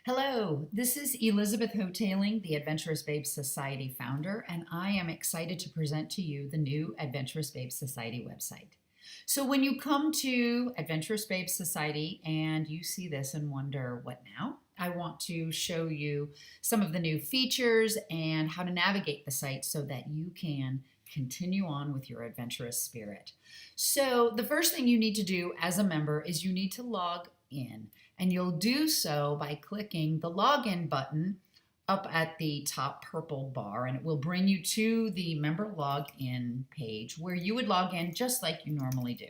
Hello, this is Elizabeth Hoteling, the Adventurous Babes Society founder, and I am excited to present to you the new Adventurous Babes Society website. So when you come to Adventurous Babes Society and you see this and wonder, what now? I want to show you some of the new features and how to navigate the site so that you can continue on with your adventurous spirit. So the first thing you need to do as a member is you need to log in, and you'll do so by clicking the login button up at the top purple bar, and it will bring you to the member login page where you would log in just like you normally do.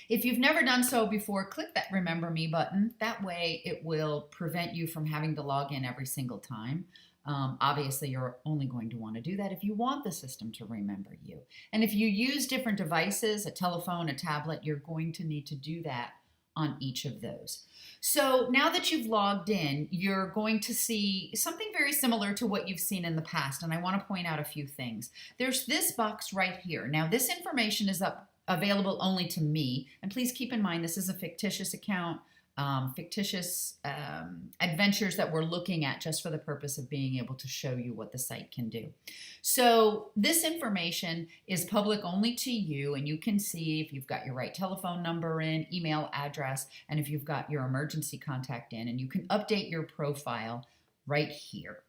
If you've never done so before, click that Remember Me button. That way it will prevent you from having to log in every single time. Obviously, you're only going to want to do that if you want the system to remember you. And if you use different devices, a telephone, a tablet, you're going to need to do that on each of those. So now that you've logged in, you're going to see something very similar to what you've seen in the past. And I want to point out a few things. There's this box right here. Now, this information is available only to me. And please keep in mind, this is a fictitious account. Fictitious adventures that we're looking at just for the purpose of being able to show you what the site can do. So this information is public only to you, and you can see if you've got your right telephone number in, email address, and if you've got your emergency contact in, and you can update your profile right here.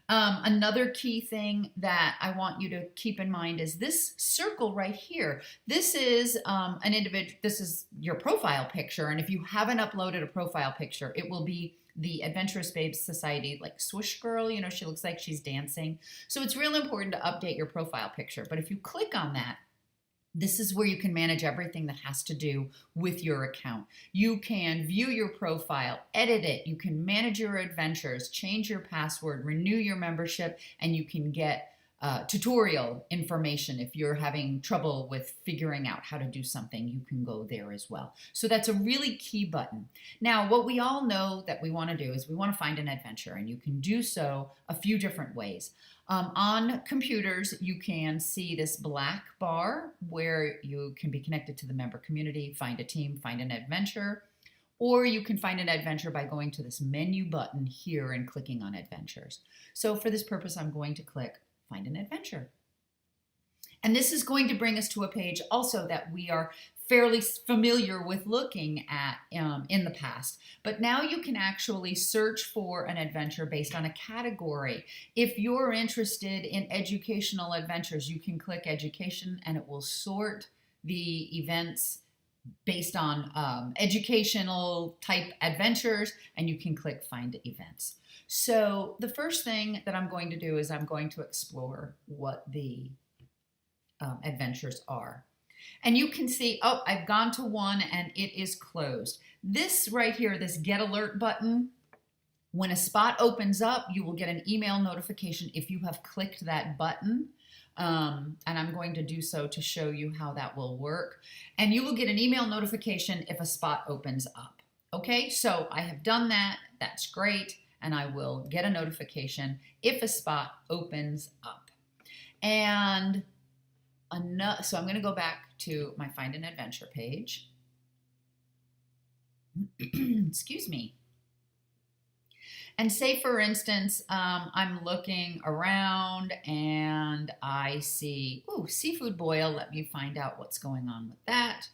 Another key thing that I want you to keep in mind is this circle right here. This is an individual. This is your profile picture, and if you haven't uploaded a profile picture, it will be the Adventurous Babes Society, like swoosh girl. You know, she looks like she's dancing. So it's real important to update your profile picture. But if you click on that, this is where you can manage everything that has to do with your account. You can view your profile, edit it, you can manage your adventures, change your password, renew your membership, and you can get tutorial information. If you're having trouble with figuring out how to do something, you can go there as well. So that's a really key button. Now, what we all know that we want to do is we want to find an adventure, and you can do so a few different ways. On computers, you can see this black bar where you can be connected to the member community, find a team, find an adventure, or you can find an adventure by going to this menu button here and clicking on adventures. So for this purpose, I'm going to click Find an Adventure. And this is going to bring us to a page also that we are fairly familiar with looking at in the past. But now you can actually search for an adventure based on a category. If you're interested in educational adventures, you can click Education and it will sort the events based on educational type adventures, and you can click Find Events. So the first thing that I'm going to do is I'm going to explore what the adventures are. And you can see, oh, I've gone to one and it is closed. This right here, this Get Alert button, when a spot opens up, you will get an email notification if you have clicked that button. And I'm going to do so to show you how that will work. And you will get an email notification if a spot opens up. Okay, so I have done that. That's great. And I will get a notification if a spot opens up. And so I'm going to go back to my Find an Adventure page. Excuse me. And say, for instance, I'm looking around and I see, ooh, seafood boil. Let me find out what's going on with that.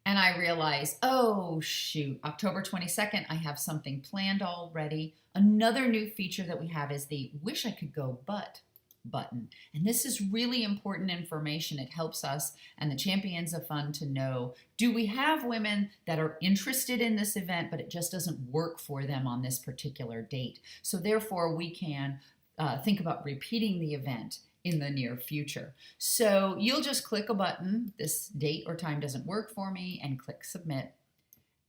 And I realize, oh, shoot, October 22nd, I have something planned already. Another new feature that we have is the Wish I Could Go But button. And this is really important information. It helps us and the Champions of Fun to know, do we have women that are interested in this event, but it just doesn't work for them on this particular date? So therefore, we can think about repeating the event in the near future. So you'll just click a button, this date or time doesn't work for me, and click Submit.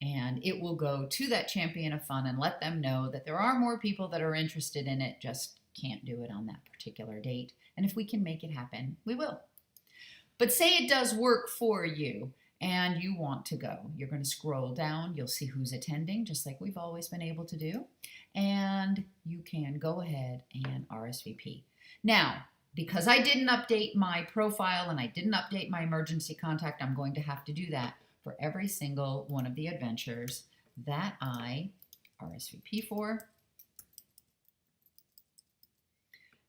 And it will go to that Champion of Fun and let them know that there are more people that are interested in it, just can't do it on that particular date. And if we can make it happen, we will. But say it does work for you and you want to go. You're going to scroll down. You'll see who's attending, just like we've always been able to do. And you can go ahead and RSVP. Now, because I didn't update my profile and I didn't update my emergency contact, I'm going to have to do that for every single one of the adventures that I RSVP for.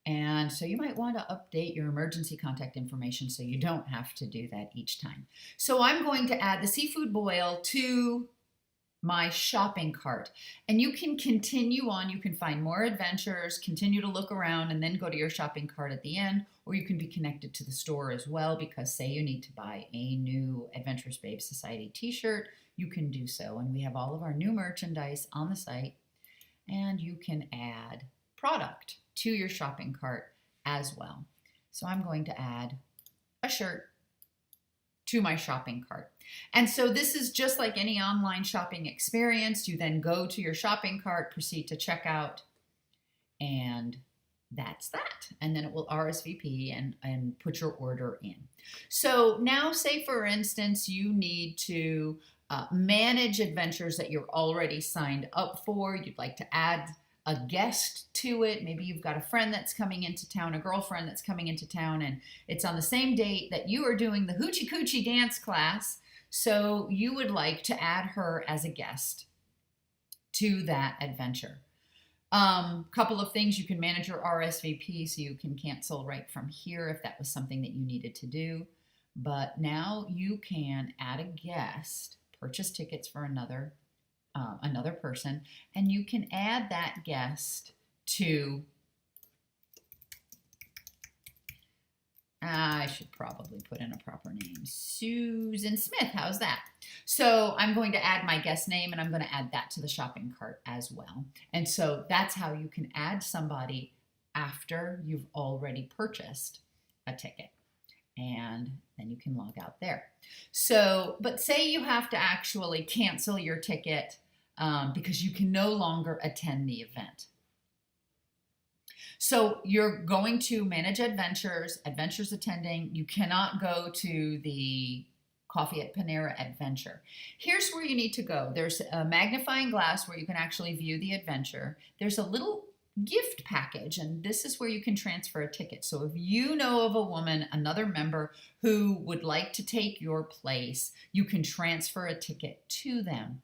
And so you might want to update your emergency contact information so you don't have to do that each time. So I'm going to add the seafood boil to my shopping cart. And you can continue on. You can find more adventures, continue to look around, and then go to your shopping cart at the end. Or you can be connected to the store as well, because say you need to buy a new Adventurous Babe Society t-shirt, you can do so. And we have all of our new merchandise on the site, and you can add product to your shopping cart as well. So I'm going to add a shirt to my shopping cart. And so this is just like any online shopping experience. You then go to your shopping cart, proceed to checkout, and that's that. And then it will RSVP and put your order in. So now say, for instance, you need to manage adventures that you're already signed up for. You'd like to add a guest to it. Maybe you've got a friend that's coming into town, a girlfriend that's coming into town, and it's on the same date that you are doing the Hoochie Coochie dance class. So you would like to add her as a guest to that adventure. Couple of things: you can manage your RSVP so you can cancel right from here if that was something that you needed to do. But now you can add a guest, purchase tickets for another person, and you can add that guest to, I should probably put in a proper name, Susan Smith. How's that? So I'm going to add my guest name, and I'm going to add that to the shopping cart as well. And so that's how you can add somebody after you've already purchased a ticket. And then you can log out there. So, but say you have to actually cancel your ticket because you can no longer attend the event. So you're going to manage adventures attending. You cannot go to the Coffee at Panera adventure. Here's where you need to go. There's a magnifying glass where you can actually view the adventure. There's a little gift package, and this is where you can transfer a ticket. So if you know of a woman, another member who would like to take your place, you can transfer a ticket to them.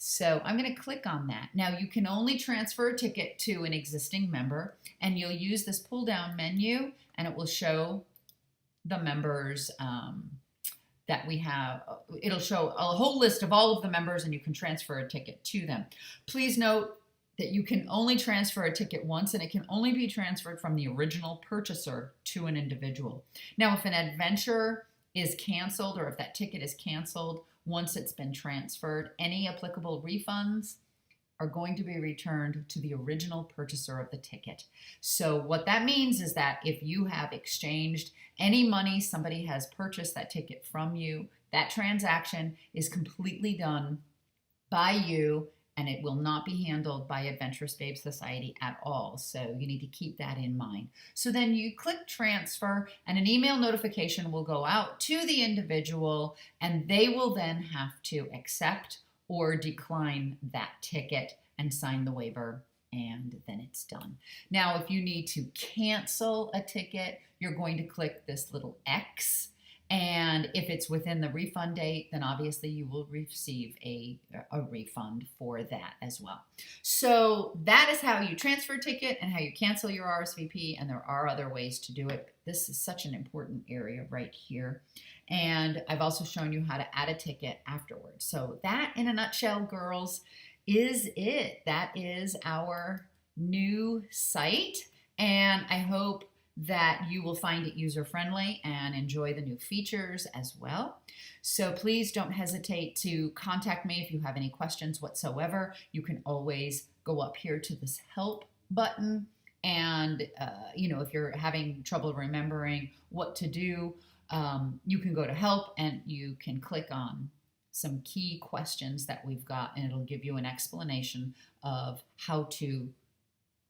So I'm going to click on that. Now you can only transfer a ticket to an existing member, and you'll use this pull down menu, and it will show the members that we have. It'll show a whole list of all of the members, and you can transfer a ticket to them. Please note that you can only transfer a ticket once, and it can only be transferred from the original purchaser to an individual. Now, if an adventure is canceled, or if that ticket is canceled once it's been transferred, any applicable refunds are going to be returned to the original purchaser of the ticket. So what that means is that if you have exchanged any money, somebody has purchased that ticket from you, that transaction is completely done by you, and it will not be handled by Adventurous Babe Society at all. So you need to keep that in mind. So then you click transfer, and an email notification will go out to the individual, and they will then have to accept or decline that ticket and sign the waiver, and then it's done. Now, if you need to cancel a ticket, you're going to click this little X. And if it's within the refund date, then obviously you will receive a refund for that as well. So that is how you transfer a ticket and how you cancel your RSVP, and there are other ways to do it. This is such an important area right here. And I've also shown you how to add a ticket afterwards. So that, in a nutshell, girls, is it. That is our new site, and I hope that you will find it user-friendly and enjoy the new features as well. So please don't hesitate to contact me if you have any questions whatsoever. You can always go up here to this help button, and if you're having trouble remembering what to do, you can go to help, and you can click on some key questions that we've got, and it'll give you an explanation of how to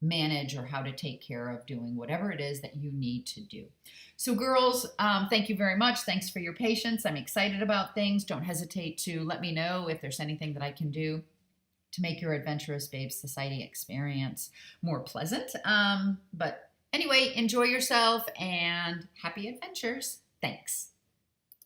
manage or how to take care of doing whatever it is that you need to do. So girls, thank you very much. Thanks for your patience. I'm excited about things. Don't hesitate to let me know if there's anything that I can do to make your Adventurous Babe Society experience more pleasant. But anyway, enjoy yourself and happy adventures. Thanks.